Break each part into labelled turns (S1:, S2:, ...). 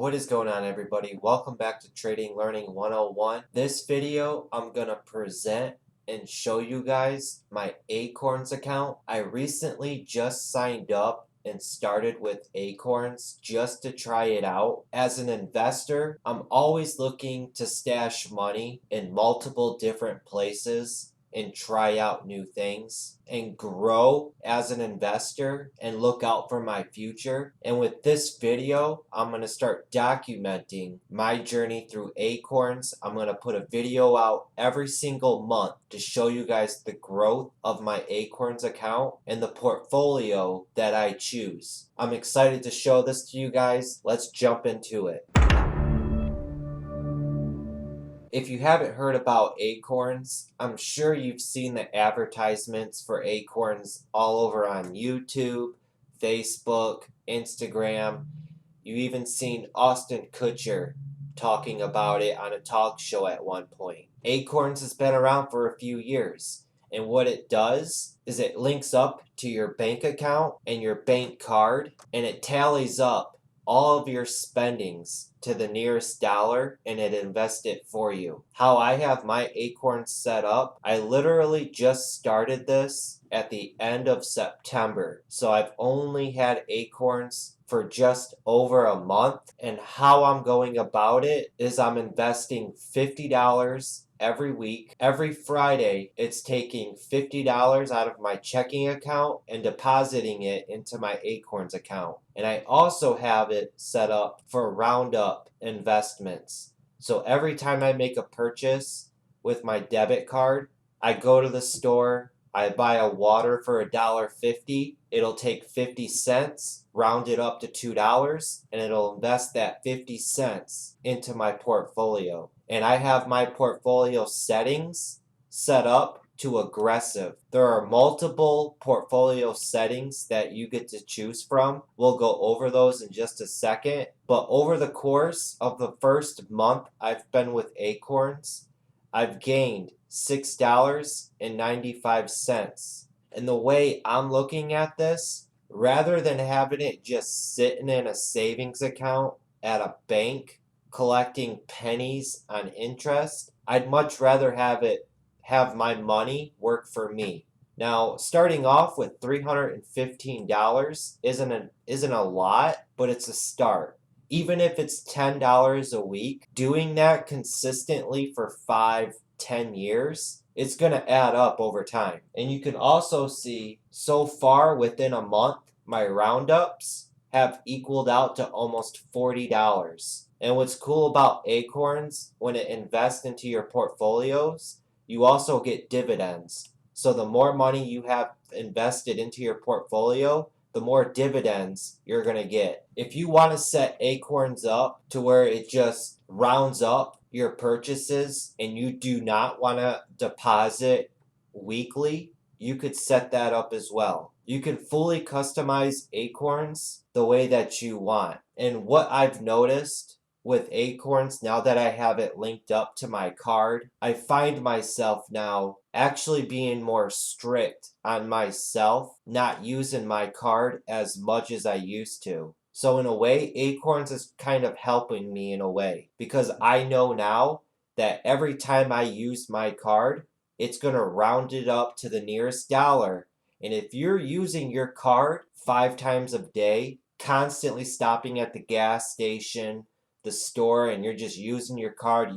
S1: What is going on, everybody? Welcome back to Trading Learning 101. This video, I'm going to present and show you guys my Acorns account. I recently just signed up and started with Acorns just to try it out. As an investor, I'm always looking to stash money in multiple different places and try out new things and grow as an investor and look out for my future. And with this video, I'm going to start documenting my journey through Acorns. I'm going to put a video out every single month to show you guys the growth of my Acorns account and the portfolio that I choose. I'm excited to show this to you guys. Let's jump into it. If you haven't heard about Acorns, I'm sure you've seen the advertisements for Acorns all over on YouTube, Facebook, Instagram. You've even seen Austin Kutcher talking about it on a talk show at one point. Acorns has been around for a few years, and what it does is it links up to your bank account and your bank card, and it tallies up all of your spendings to the nearest dollar, and it invests it for you. How I have my Acorns set up, I literally just started this at the end of September. So I've only had Acorns for just over a month, and how I'm going about it is I'm investing $50 every week. Every Friday, it's taking $50 out of my checking account and depositing it into my Acorns account. And I also have it set up for roundup investments. So every time I make a purchase with my debit card, I go to the store, I buy a water for $1.50. It'll take 50 cents, round it up to $2, and it'll invest that 50 cents into my portfolio. And I have my portfolio settings set up to aggressive. There are multiple portfolio settings that you get to choose from. We'll go over those in just a second. But over the course of the first month I've been with Acorns, I've gained $6.95. And the way I'm looking at this, rather than having it just sitting in a savings account at a bank collecting pennies on interest, I'd much rather have my money work for me. Now, starting off with $315 isn't a lot, but it's a start. Even if it's $10 a week, doing that consistently for 5-10 years, it's going to add up over time. And you can also see so far within a month, my roundups have equaled out to almost $40. And what's cool about Acorns, when it invests into your portfolios, you also get dividends. So the more money you have invested into your portfolio, the more dividends you're going to get. If you want to set Acorns up to where it just rounds up your purchases and you do not want to deposit weekly, you could set that up as well. You can fully customize Acorns the way that you want. And what I've noticed with Acorns, now that I have it linked up to my card, I find myself now actually being more strict on myself, not using my card as much as I used to. So in a way, Acorns is kind of helping me in a way, because I know now that every time I use my card, it's going to round it up to the nearest dollar. And if you're using your card 5 times a day, constantly stopping at the gas station, the store, and you're just using your card,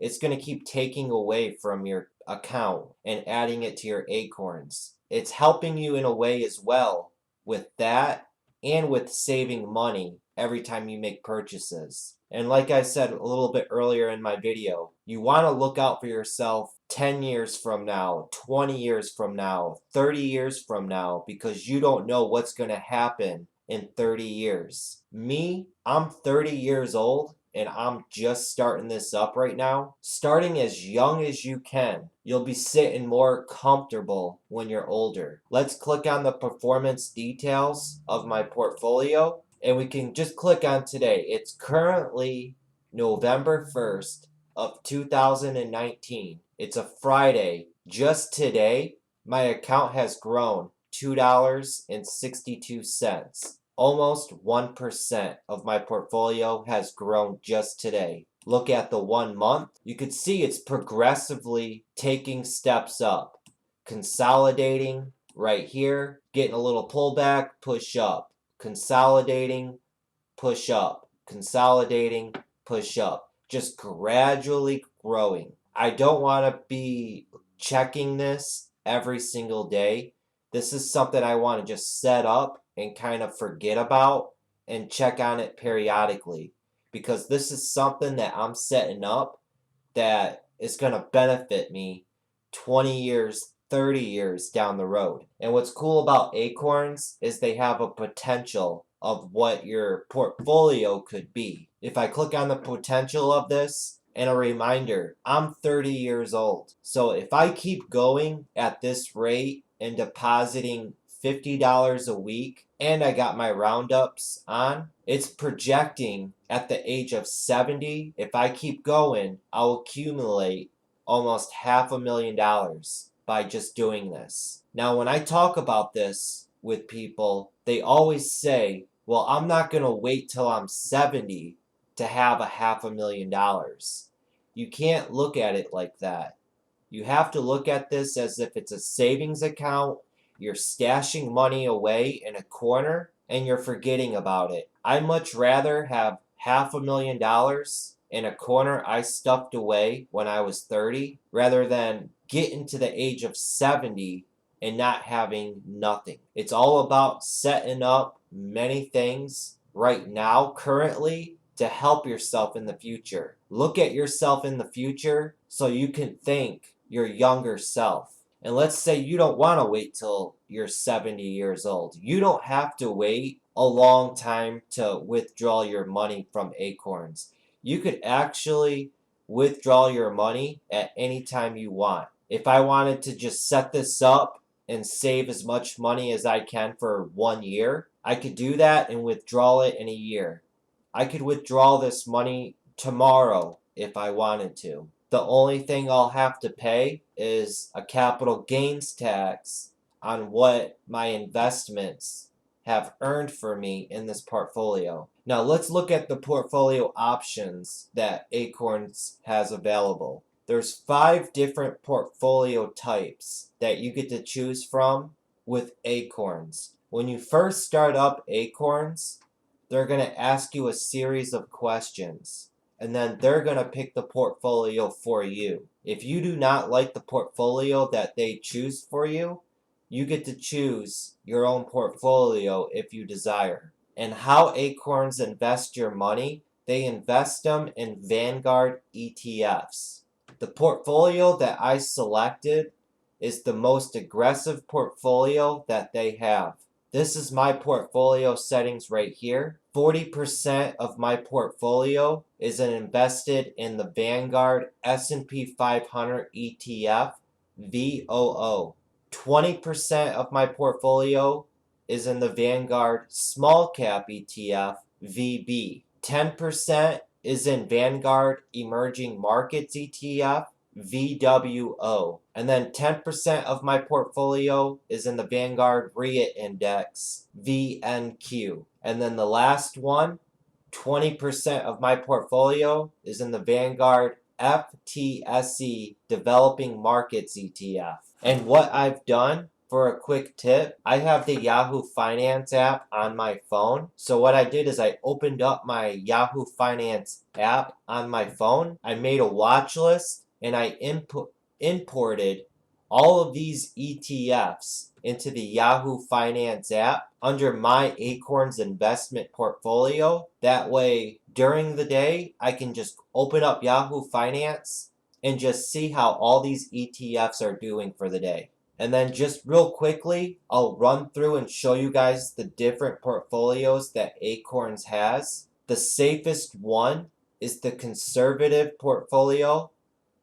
S1: it's going to keep taking away from your account and adding it to your Acorns. It's helping you in a way as well with that and with saving money every time you make purchases. And like I said a little bit earlier in my video, you want to look out for yourself 10 years from now, 20 years from now, 30 years from now, because you don't know what's going to happen in 30 years. Me, I'm 30 years old and I'm just starting this up right now. Starting as young as you can, you'll be sitting more comfortable when you're older. Let's click on the performance details of my portfolio and we can just click on today. It's currently November 1st of 2019. It's a Friday. Just today, my account has grown $2.62. Almost 1% of my portfolio has grown just today. Look at the 1 month. You could see it's progressively taking steps up. Consolidating right here, getting a little pullback, push up. Consolidating, push up. Consolidating, push up. Just gradually growing. I don't want to be checking this every single day. This is something I want to just set up and kind of forget about and check on it periodically, because this is something that I'm setting up that is going to benefit me 20 years, 30 years down the road. And what's cool about Acorns is they have a potential of what your portfolio could be. If I click on the potential of this, and a reminder, I'm 30 years old. So if I keep going at this rate and depositing $50 a week, and I got my roundups on, it's projecting at the age of 70, if I keep going, I'll accumulate almost $500,000 by just doing this. Now, when I talk about this with people, they always say, well, I'm not going to wait till I'm 70 to have $500,000. You can't look at it like that. You have to look at this as if it's a savings account. You're stashing money away in a corner and you're forgetting about it. I'd much rather have $500,000 in a corner I stuffed away when I was 30 rather than getting to the age of 70 and not having nothing. It's all about setting up many things right now, currently, to help yourself in the future. Look at yourself in the future so you can think your younger self. And let's say you don't want to wait till you're 70 years old. You don't have to wait a long time to withdraw your money from Acorns. You could actually withdraw your money at any time you want. If I wanted to just set this up and save as much money as I can for 1 year, I could do that and withdraw it in a year. I could withdraw this money tomorrow if I wanted to. The only thing I'll have to pay is a capital gains tax on what my investments have earned for me in this portfolio. Now let's look at the portfolio options that Acorns has available. There's 5 different portfolio types that you get to choose from with Acorns. When you first start up Acorns, they're going to ask you a series of questions, and then they're going to pick the portfolio for you. If you do not like the portfolio that they choose for you, you get to choose your own portfolio if you desire. And how Acorns invest your money, they invest them in Vanguard ETFs. The portfolio that I selected is the most aggressive portfolio that they have. This is my portfolio settings right here. 40% of my portfolio is invested in the Vanguard S&P 500 ETF, VOO. 20% of my portfolio is in the Vanguard Small Cap ETF, VB. 10% is in Vanguard Emerging Markets ETF, VWO. And then 10% of my portfolio is in the Vanguard REIT Index, VNQ. And then the last one, 20% of my portfolio is in the Vanguard FTSE Developing Markets ETF. And what I've done, for a quick tip, I have the Yahoo Finance app on my phone. So what I did is I opened up my Yahoo Finance app on my phone. I made a watch list and I imported all of these ETFs into the Yahoo Finance app under my Acorns investment portfolio. That way, during the day, I can just open up Yahoo Finance and just see how all these ETFs are doing for the day. And then just real quickly, I'll run through and show you guys the different portfolios that Acorns has. The safest one is the conservative portfolio,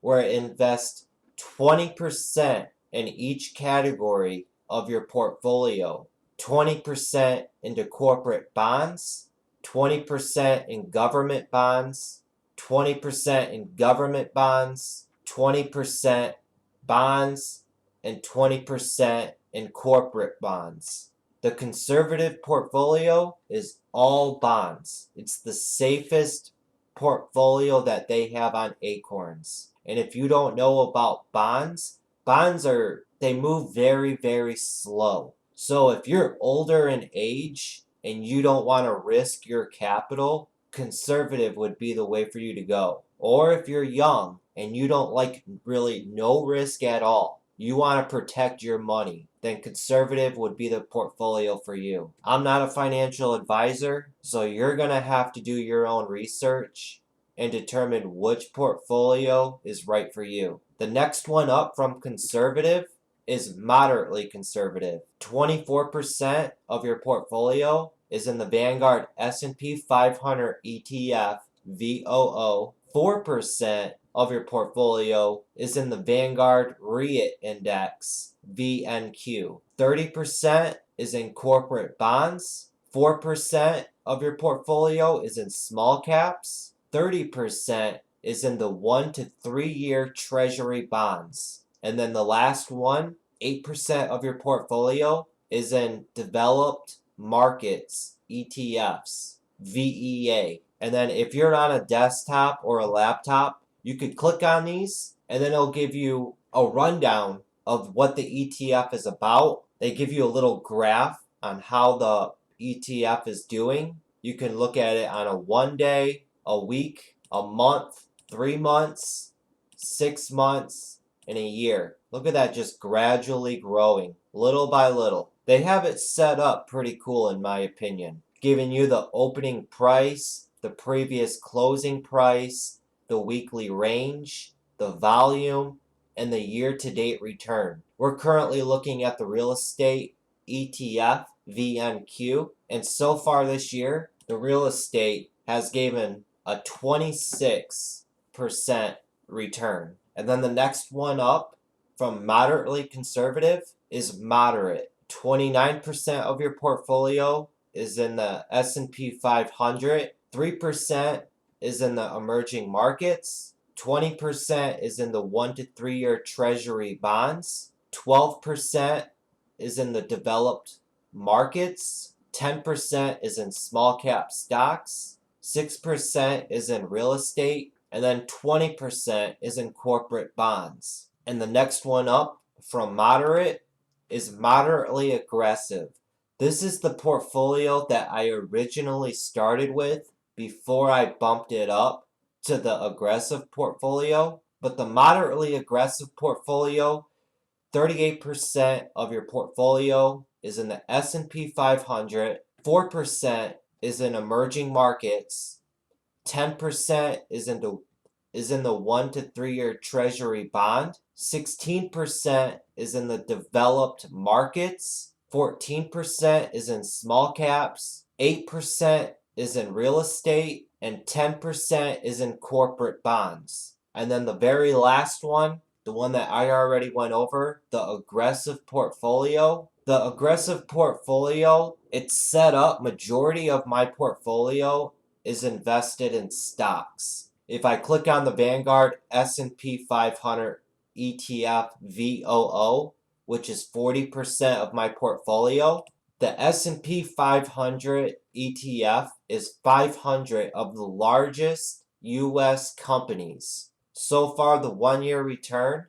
S1: where it invests 20% in each category of your portfolio. 20% into corporate bonds, 20% in government bonds, 20% in government bonds, 20% bonds, and 20% in corporate bonds. The conservative portfolio is all bonds. It's the safest portfolio that they have on Acorns. And if you don't know about bonds, they move very, very slow. So if you're older in age and you don't want to risk your capital, conservative would be the way for you to go. Or if you're young and you don't like really no risk at all, you want to protect your money, then conservative would be the portfolio for you. I'm not a financial advisor, so you're going to have to do your own research and determine which portfolio is right for you. The next one up from conservative is moderately conservative. 24% of your portfolio is in the Vanguard S&P 500 ETF VOO. 4% of your portfolio is in the Vanguard REIT Index VNQ. 30% is in corporate bonds. 4% of your portfolio is in small caps. 30% is in the 1 to 3 year treasury bonds. And then the last one, 8% of your portfolio is in developed markets ETFs VEA. And then if you're on a desktop or a laptop, you could click on these and then it'll give you a rundown of what the ETF is about. They give you a little graph on how the ETF is doing. You can look at it on a 1 day, a week, a month, 3 months, 6 months, and a year. Look at that, just gradually growing, little by little. They have it set up pretty cool in my opinion, giving you the opening price, the previous closing price, the weekly range, the volume, and the year-to-date return. We're currently looking at the real estate ETF VNQ, and so far this year, the real estate has given a 26% return. And then the next one up from moderately conservative is moderate. 29% of your portfolio is in the S&P 500. 3% is in the emerging markets. 20% is in the 1 to 3 year treasury bonds. 12% is in the developed markets. 10% is in small cap stocks. 6% is in real estate. And then 20% is in corporate bonds. And the next one up from moderate is moderately aggressive. This is the portfolio that I originally started with before I bumped it up to the aggressive portfolio. But the moderately aggressive portfolio, 38% of your portfolio is in the S&P 500, 4% is in emerging markets, 10% is in the 1 to 3 year treasury bond, 16% is in the developed markets, 14% is in small caps, 8% is in real estate, and 10% is in corporate bonds. And then the very last one, the one that I already went over, the aggressive portfolio. The aggressive portfolio, it's set up, majority of my portfolio is invested in stocks. If I click on the Vanguard S&P 500 ETF VOO, which is 40% of my portfolio, the S&P 500 ETF is 500 of the largest U.S. companies. So far, the 1 year return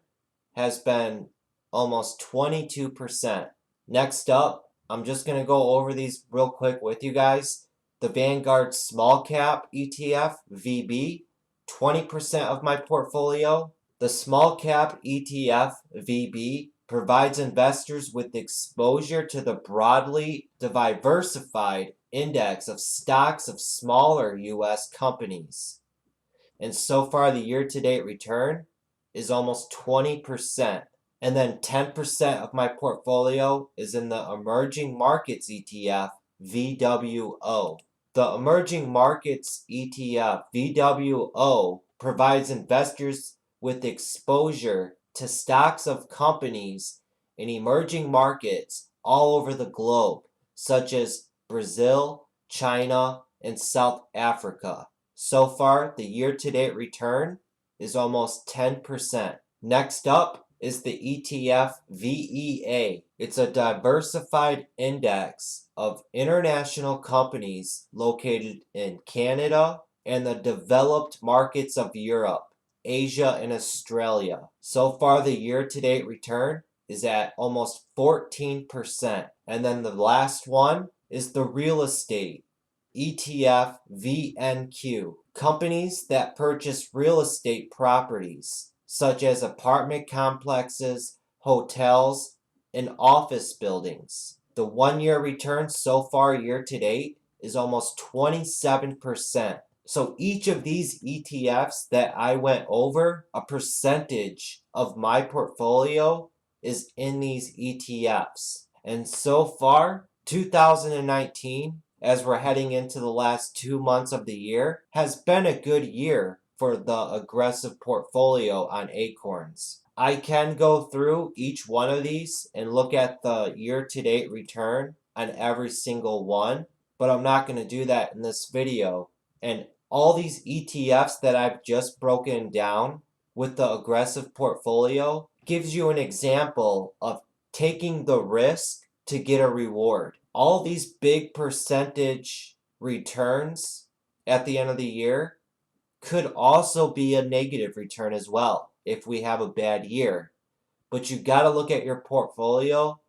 S1: has been almost 22%. Next up, I'm just going to go over these real quick with you guys. The Vanguard Small Cap ETF VB, 20% of my portfolio. The Small Cap ETF VB provides investors with exposure to the broadly diversified index of stocks of smaller U.S. companies. And so far, the year-to-date return is almost 20%. And then 10% of my portfolio is in the Emerging Markets ETF VWO. The Emerging Markets ETF VWO provides investors with exposure to stocks of companies in emerging markets all over the globe, such as Brazil, China, and South Africa. So far, the year-to-date return is almost 10%. Next up is the ETF VEA. It's a diversified index of international companies located in Canada and the developed markets of Europe, Asia, and Australia. So far, the year-to-date return is at almost 14%. And then the last one is the real estate ETF VNQ. Companies that purchase real estate properties, such as apartment complexes, hotels, and office buildings. The 1-year return so far year to date is almost 27%. So each of these ETFs that I went over, a percentage of my portfolio is in these ETFs. And so far, 2019, as we're heading into the last 2 months of the year, has been a good year for the aggressive portfolio on Acorns. I can go through each one of these and look at the year-to-date return on every single one, but I'm not going to do that in this video. And all these ETFs that I've just broken down with the aggressive portfolio gives you an example of taking the risk to get a reward. All these big percentage returns at the end of the year could also be a negative return as well if we have a bad year. But you got to look at your portfolio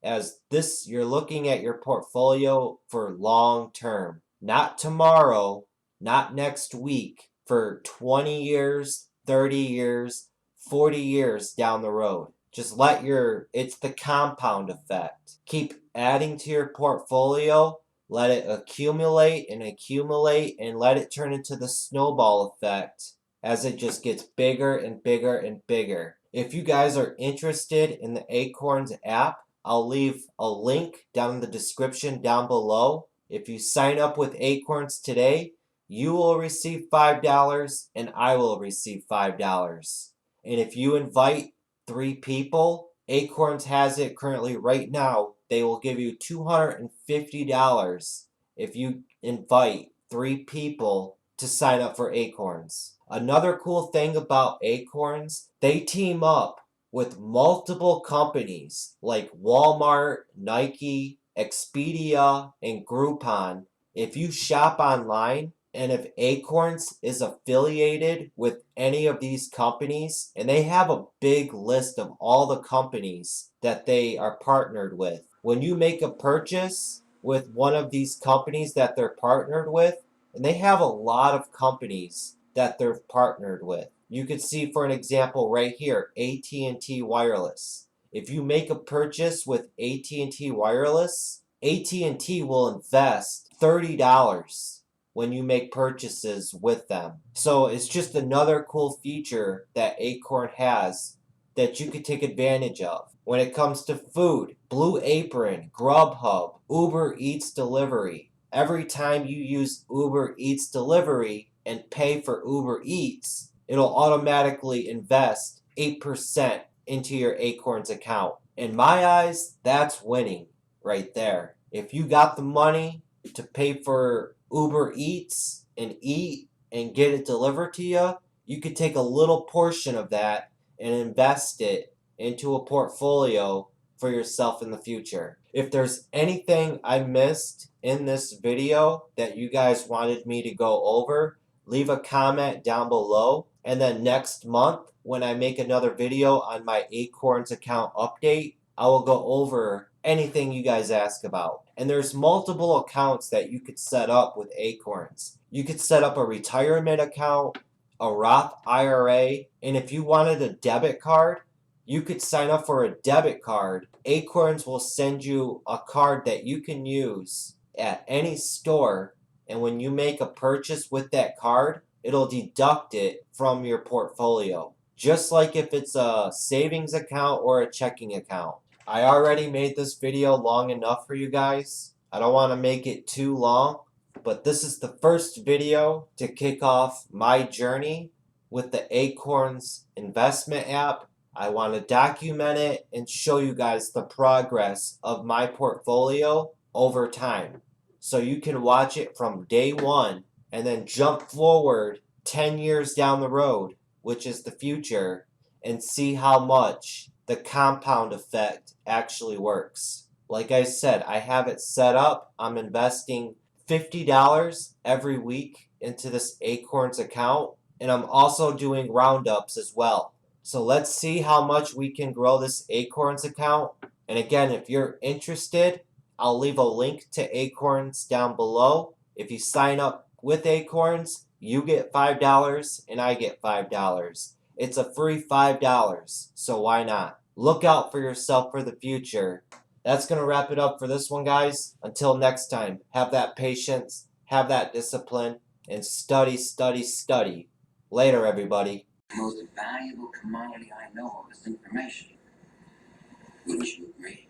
S1: as this, you're looking at your portfolio for long term, not tomorrow, not next week, for 20 years, 30 years, 40 years down the road. Just it's the compound effect. Keep adding to your portfolio, let it accumulate and accumulate, and let it turn into the snowball effect as it just gets bigger and bigger and bigger. If you guys are interested in the Acorns app, I'll leave a link down in the description down below. If you sign up with Acorns today, you will receive $5 and I will receive $5. And if you invite 3 people, Acorns has it currently right now. They will give you $250 if you invite 3 people to sign up for Acorns. Another cool thing about Acorns, they team up with multiple companies like Walmart, Nike, Expedia, and Groupon. If you shop online, and if Acorns is affiliated with any of these companies, and they have a big list of all the companies that they are partnered with. When you make a purchase with one of these companies that they're partnered with, and they have a lot of companies that they're partnered with. You could see, for an example, right here, AT&T Wireless. If you make a purchase with AT&T Wireless, AT&T will invest $30 when you make purchases with them. So it's just another cool feature that Acorn has that you could take advantage of. When it comes to food, Blue Apron, Grubhub, Uber Eats delivery. Every time you use Uber Eats delivery and pay for Uber Eats, it'll automatically invest 8% into your Acorns account. In my eyes, that's winning right there. If you got the money to pay for Uber Eats and eat and get it delivered to you, you could take a little portion of that and invest it into a portfolio for yourself in the future. If there's anything I missed in this video that you guys wanted me to go over, leave a comment down below. And then next month, when I make another video on my Acorns account update, I will go over anything you guys ask about. And there's multiple accounts that you could set up with Acorns. You could set up a retirement account, a Roth IRA, and if you wanted a debit card, you could sign up for a debit card. Acorns will send you a card that you can use at any store, and when you make a purchase with that card, it'll deduct it from your portfolio, just like if it's a savings account or a checking account. I already made this video long enough for you guys. I don't want to make it too long, but this is the first video to kick off my journey with the Acorns investment app. I want to document it and show you guys the progress of my portfolio over time. So you can watch it from day one and then jump forward 10 years down the road, which is the future, and see how much the compound effect actually works. Like I said, I have it set up. I'm investing $50 every week into this Acorns account, and I'm also doing roundups as well. So let's see how much we can grow this Acorns account. And again, if you're interested, I'll leave a link to Acorns down below. If you sign up with Acorns, you get $5 and I get $5. It's a free $5, so why not? Look out for yourself for the future. That's going to wrap it up for this one, guys. Until next time, have that patience, have that discipline, and study, study, study. Later, everybody.
S2: The most valuable commodity I know of is information. Wouldn't you agree?